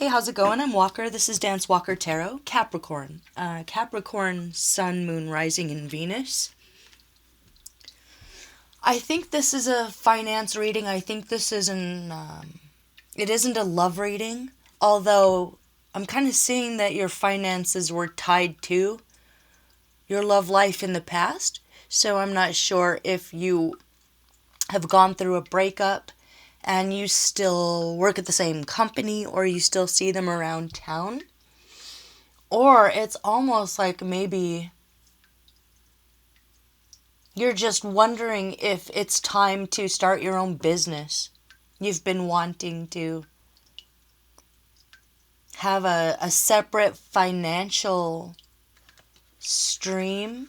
Hey, how's it going? I'm Walker. This is CDANCEWALKER Tarot. Capricorn. Capricorn, Sun, Moon, Rising, and Venus. I think this is a finance reading. I think this isn't, it isn't a love reading. Although, I'm kind of seeing that your finances were tied to your love life in the past. So I'm not sure if you have gone through a breakup and you still work at the same company or you still see them around town. Or it's almost like maybe you're just wondering if it's time to start your own business. You've been wanting to have a separate financial stream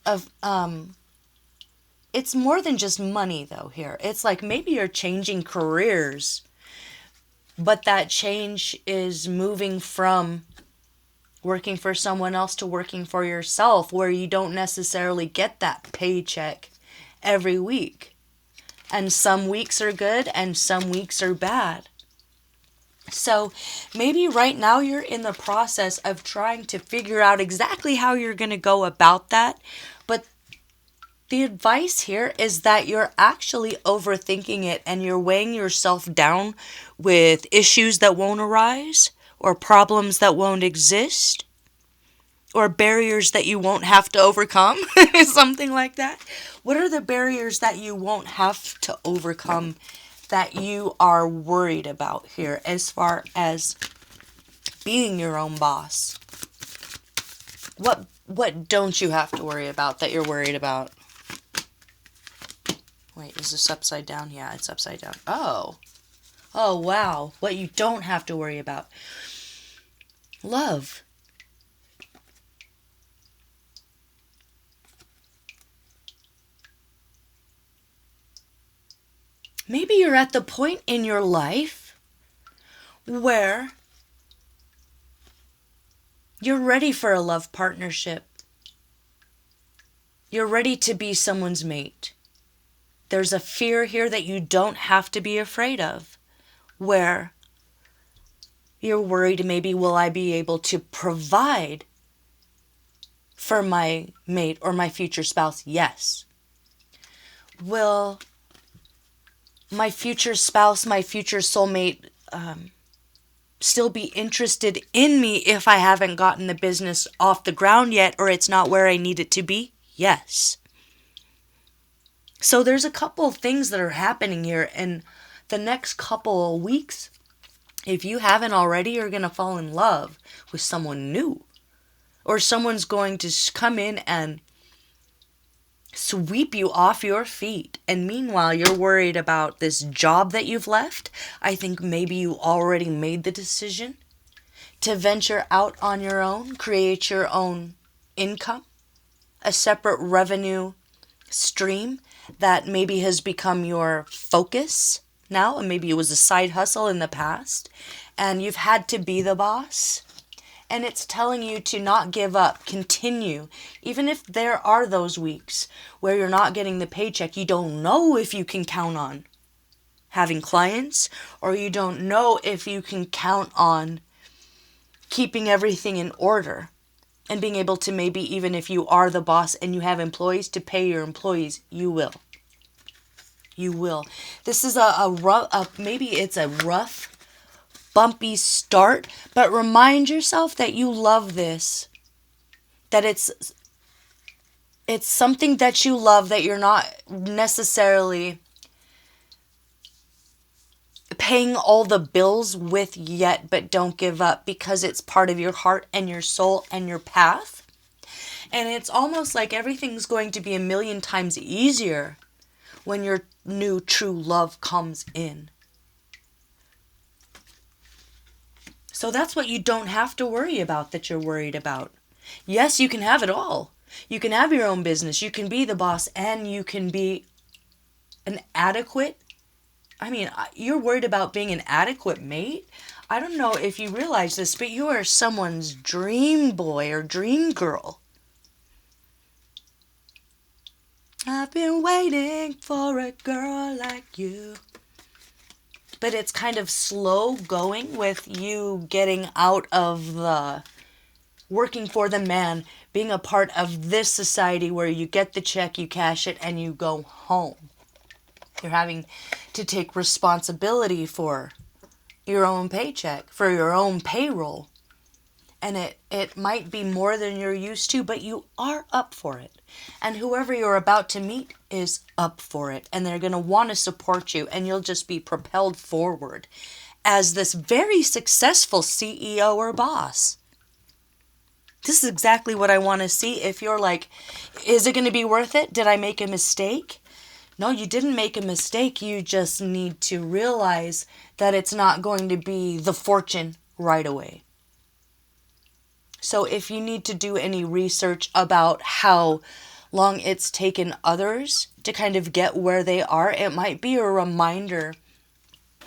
of it's more than just money though here. It's like maybe you're changing careers, but that change is moving from working for someone else to working for yourself, where you don't necessarily get that paycheck every week. And some weeks are good and some weeks are bad. So maybe right now you're in the process of trying to figure out exactly how you're going to go about that. But the advice here is that you're actually overthinking it and you're weighing yourself down with issues that won't arise or problems that won't exist or barriers that you won't have to overcome, something like that. What are the barriers that you won't have to overcome that you are worried about here as far as being your own boss? What don't you have to worry about that you're worried about? Wait, is this upside down? Yeah, it's upside down. Oh, wow. What you don't have to worry about. Love. Maybe you're at the point in your life where you're ready for a love partnership. You're ready to be someone's mate. There's a fear here that you don't have to be afraid of, where you're worried maybe, will I be able to provide for my mate or my future spouse? Yes. Will my future spouse, my future soulmate, still be interested in me if I haven't gotten the business off the ground yet or it's not where I need it to be? Yes. So there's a couple of things that are happening here in the next couple of weeks. If you haven't already, you're going to fall in love with someone new. Or someone's going to come in and sweep you off your feet. And meanwhile, you're worried about this job that you've left. I think maybe you already made the decision to venture out on your own, create your own income, a separate revenue stream that maybe has become your focus now, and maybe it was a side hustle in the past, and you've had to be the boss, and it's telling you to not give up, continue, even if there are those weeks where you're not getting the paycheck. You don't know if you can count on having clients, or you don't know if you can count on keeping everything in order. And being able to, maybe even if you are the boss and you have employees, to pay your employees, you will. You will. This is maybe it's a rough, bumpy start, but remind yourself that you love this. That it's something that you love, that you're not necessarily paying all the bills with yet, but don't give up, because it's part of your heart and your soul and your path. And it's almost like everything's going to be a million times easier when your new true love comes in. So that's what you don't have to worry about that you're worried about. Yes, you can have it all. You can have your own business, you can be the boss, and you can be an adequate, you're worried about being an adequate mate? I don't know if you realize this, but you are someone's dream boy or dream girl. I've been waiting for a girl like you. but it's kind of slow going with you getting out of the working for the man, being a part of this society where you get the check, you cash it, and you go home. You're having to take responsibility for your own paycheck, for your own payroll. And it might be more than you're used to, but you are up for it. And whoever you're about to meet is up for it. And they're going to want to support you. And you'll just be propelled forward as this very successful CEO or boss. This is exactly what I want to see. If you're like, is it going to be worth it? Did I make a mistake? No, you didn't make a mistake. You just need to realize that it's not going to be the fortune right away. So if you need to do any research about how long it's taken others to kind of get where they are, it might be a reminder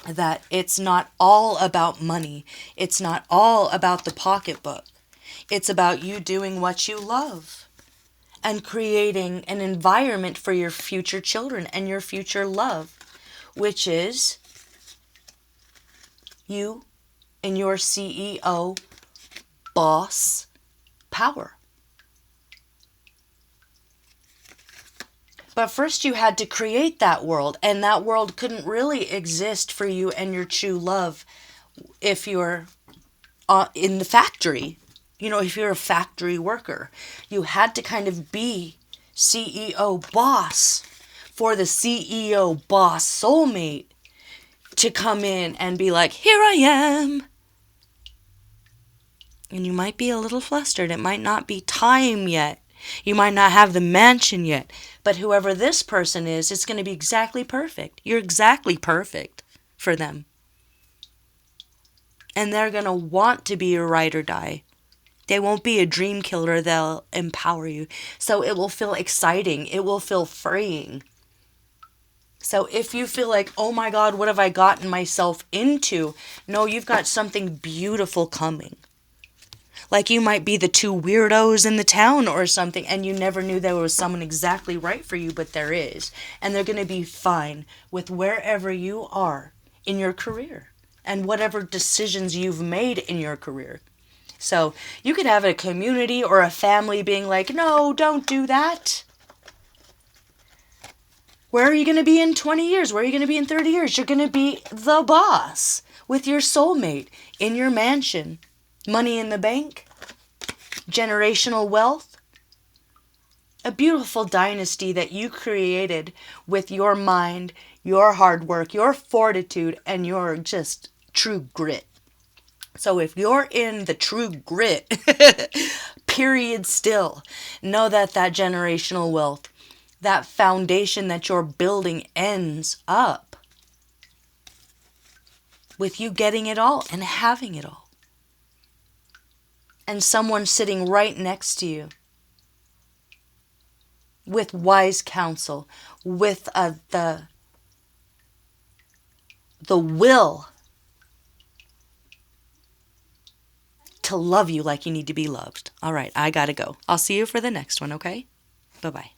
that it's not all about money. It's not all about the pocketbook. It's about you doing what you love and creating an environment for your future children and your future love, which is you in your CEO boss power. But first you had to create that world, and that world couldn't really exist for you and your true love if you're in the factory. You know, if you're a factory worker, you had to kind of be CEO boss for the CEO boss soulmate to come in and be like, here I am. And you might be a little flustered. It might not be time yet. You might not have the mansion yet. But whoever this person is, it's going to be exactly perfect. You're exactly perfect for them. And they're going to want to be your ride or die. They won't be a dream killer. They'll empower you. So it will feel exciting. It will feel freeing. So if you feel like, oh my God, what have I gotten myself into? No, you've got something beautiful coming. Like you might be the two weirdos in the town or something, and you never knew there was someone exactly right for you, but there is. And they're going to be fine with wherever you are in your career and whatever decisions you've made in your career. So you could have a community or a family being like, no, don't do that. Where are you going to be in 20 years? Where are you going to be in 30 years? You're going to be the boss with your soulmate in your mansion. Money in the bank. Generational wealth. A beautiful dynasty that you created with your mind, your hard work, your fortitude, and your just true grit. So if you're in the true grit, period still, know that that generational wealth, that foundation that you're building ends up with you getting it all and having it all. And someone sitting right next to you with wise counsel, with the will to love you like you need to be loved. All right, I gotta go. I'll see you for the next one, okay? Bye-bye.